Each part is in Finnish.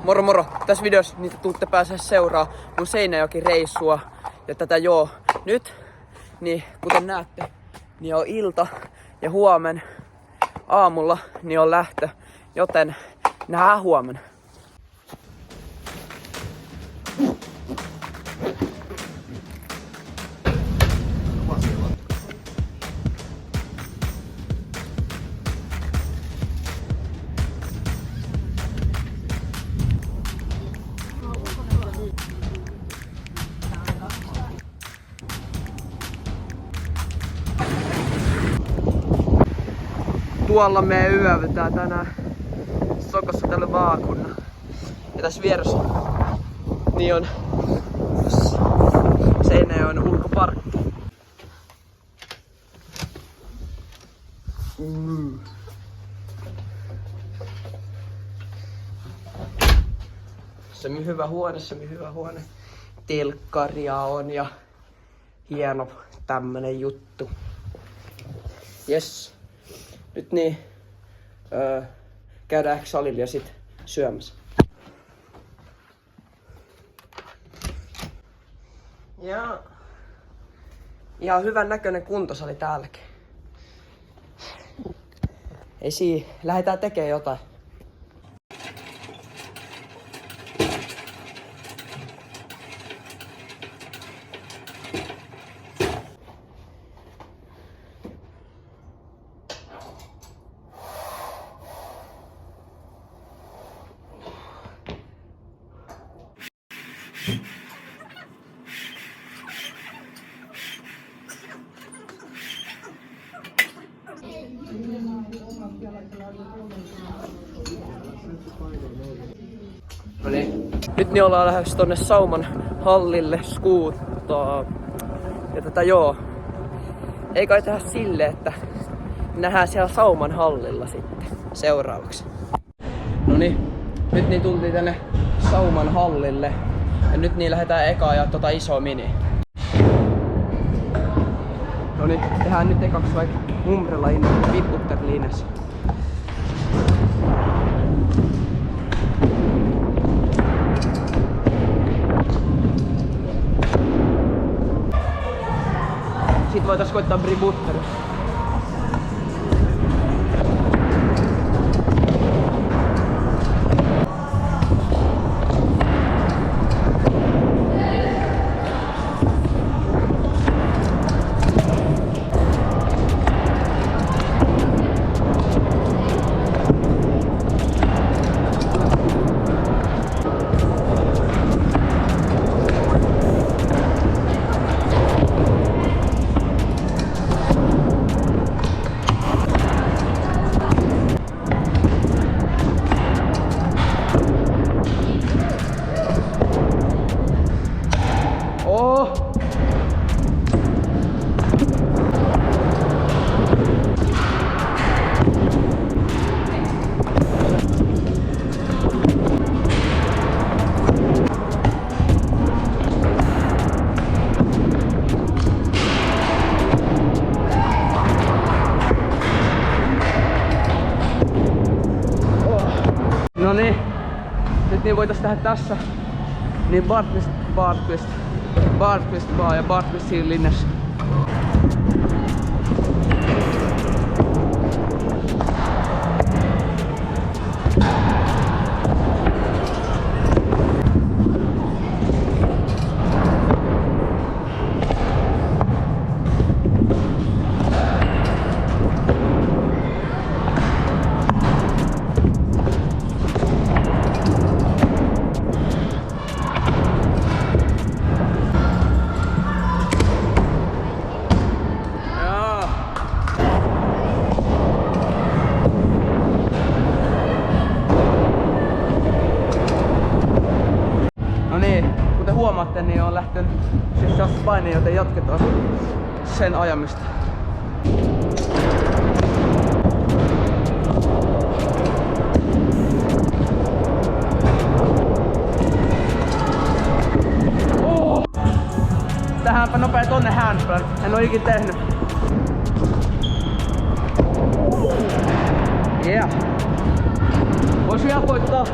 Moro moro! Tässä videossa niitä tuutte pääsee seuraa mun Seinäjoki-reissua. Ja tätä nyt, niin kuten näette, niin on ilta ja huomen aamulla niin on lähtö. Joten nähdään huomenna. Tuolla me yövytään tänään Sokossa tällä vaakunna. Ja tässä vieressä niin on Seinäjoen ulkoparkki. Se on hyvä huone. Telkkaria on ja hieno tämmönen juttu. Yes. Nyt niin, käydään ehkä salilla ja sit syömässä. Ja ihan hyvän näköinen kuntosali täälläkin. Ei siinä, lähdetään tekemään jotain. No niin. Nyt niin ollaan lähdössä tonne sauman hallille skuuttaa. Ja ei kai tehdä silleen, että nähdään siellä sauman hallilla sitten seuraavaksi. No niin. Nyt niin tultiin tänne sauman hallille. Ja nyt niin lähdetään eka ajaa tota isoa mini. No niin, tehdään nyt ekaksi vaikka Umbrella Vipputterliinassa. Sitten voitais koittaa Bributter. No niin, nyt niin voitais tehdä tässä niin Bartqvist Bar ja Bartqvist siinä linnassa. Huomaatte, niin on lähtenyt siis paineen, joten jatketaan sen ajamista. Tähänpä nopea tonne handbrake. En oo ikin tehnyt. Yeah. Vois vielä koittaa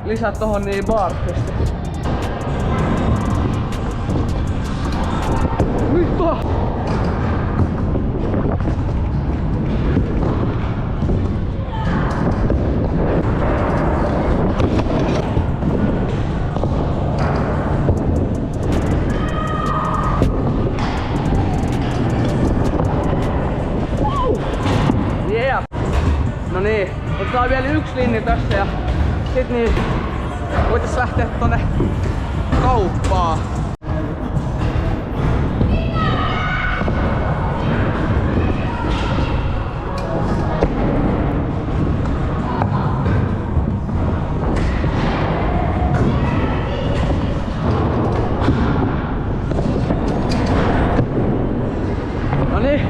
lisää tohon niin barfesti. Mitä? Yeah. No niin, otetaan vielä yksi linja tässä ja sit niin voitais lähteä tonne kauppaan. No niin,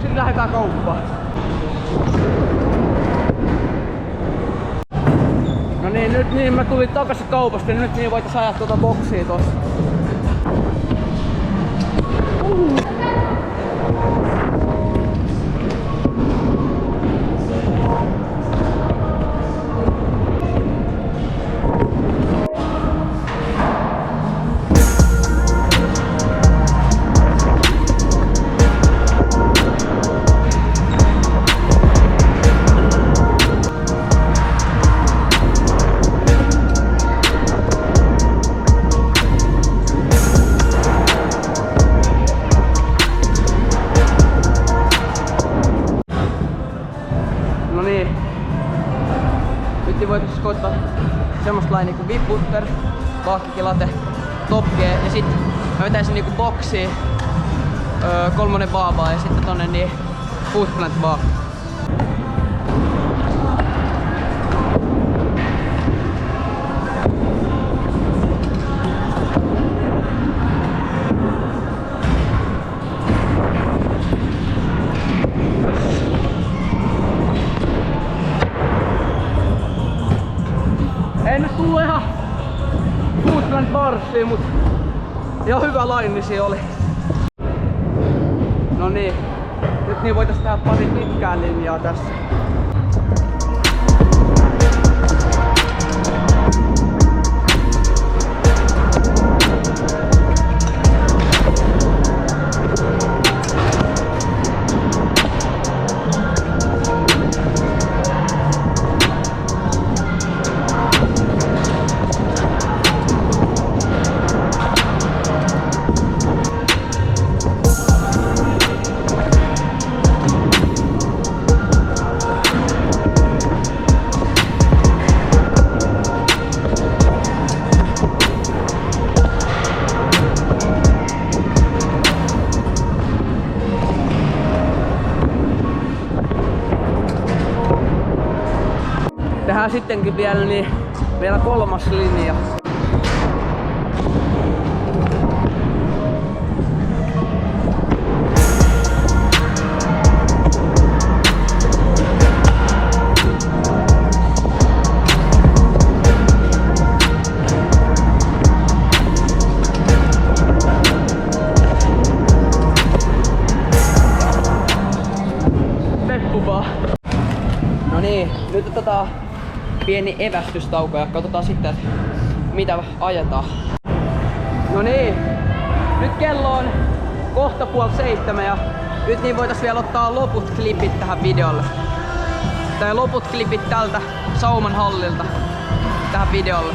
sit lähdetään kauppaan. No niin, nyt niin mä tulin takaisin kaupasta ja nyt niin voitais ajaa tuota boksia tossa. No niin, nyt voitais koittaa semmoista lain niinku Viputter, Vaahkikilatte, Top G ja sit mä vetäisin niinku boksiin 3 baabaa ja sitten tonne niin Foodplant vaan. Ei nyt tullu ihan Foodplant barsiin, mut ihan hyvä lainisi oli. No niin, nyt niin voitais tehdä pari pitkää linjaa tässä. Tehdään sittenkin vielä niin vielä 3. linja. Peppu vaan. No niin, nyt otetaan pieni evästystauko ja katsotaan sitten, että mitä ajetaan. No niin, nyt kello on kohta 6:30 ja nyt niin voitais vielä ottaa loput klipit tähän videolle. Tai loput klipit tältä Sauman hallilta tähän videolle.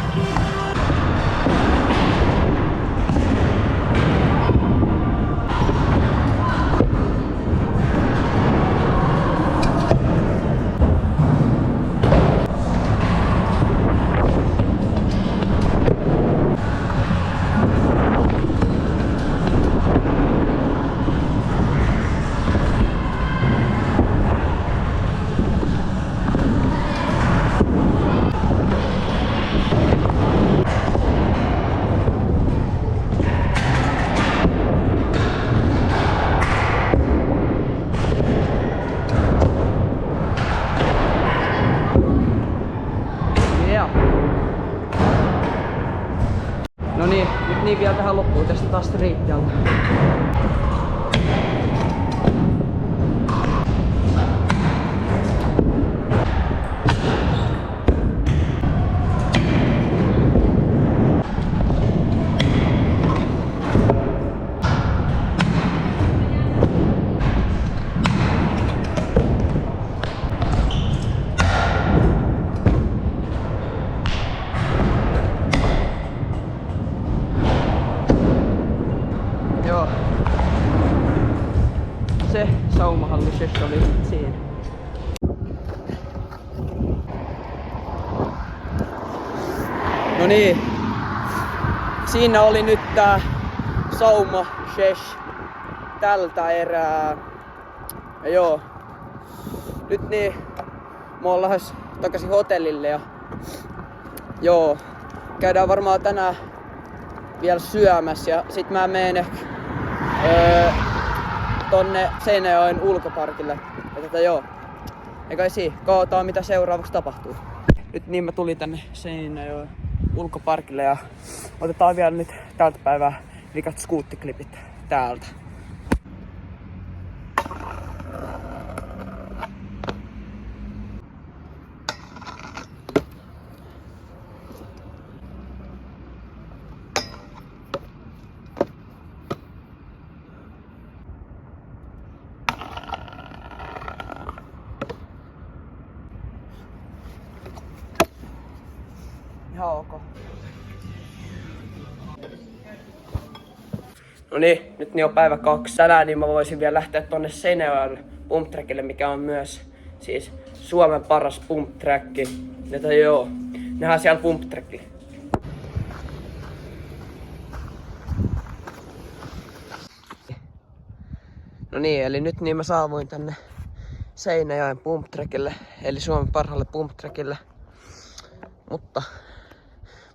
No niin, nyt niin vielä tähän loppuun tästä taas striittialta. No niin. Siinä oli nyt tää sauma shesh tältä erää. Ja joo. Nyt niin mä oon lähes takaisin hotellille ja joo. Käydään varmaan tänään vielä syömässä ja sit mä menen ehkä tonne Seinäjoen ulkoparkille. Ja joo. Ja kai siinä, katsotaan mitä seuraavaksi tapahtuu. Nyt niin mä tulin tänne Seinäjoen ulkoparkille ja otetaan vielä nyt tältä päivää vikat skuuttiklipit täältä. Ihan ok. No niin, nyt niin on päivä 2. Tänään niin mä voisin vielä lähteä tonne Seinäjoelle pump trackille, mikä on myös siis Suomen paras pump track. Joten joo, nähdään siellä pump trackilla. No niin, eli nyt niin mä saavuin tänne Seinäjoen pump trackille, eli Suomen parhaalle pump trackille. Mutta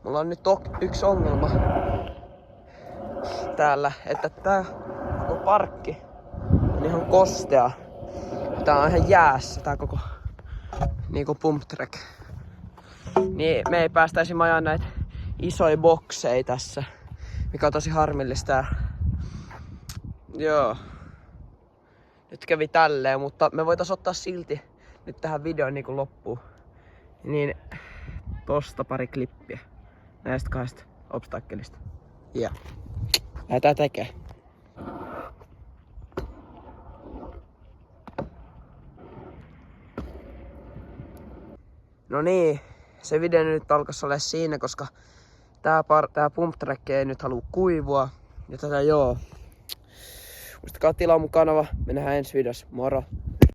mulla on nyt yksi ongelma täällä, että tää koko parkki on ihan kostea. Tää on ihan jäässä tää koko niinku pump track. Niin me ei päästäisi ajaa näitä isoja bokseja tässä, mikä on tosi harmillista. Ja joo. Nyt kävi tälleen, mutta me voitais ottaa silti nyt tähän videon niinku loppuun. Niin tosta pari klippiä näistä 2 obstakkelista. Ja lähdetään tekemään. No niin, se video nyt alkaisi olla siinä, koska tää pump track ei nyt halua kuivua. Ja tätä joo. Muistakaa tilaa mun kanava, me nähdään ensi videossa. Moro!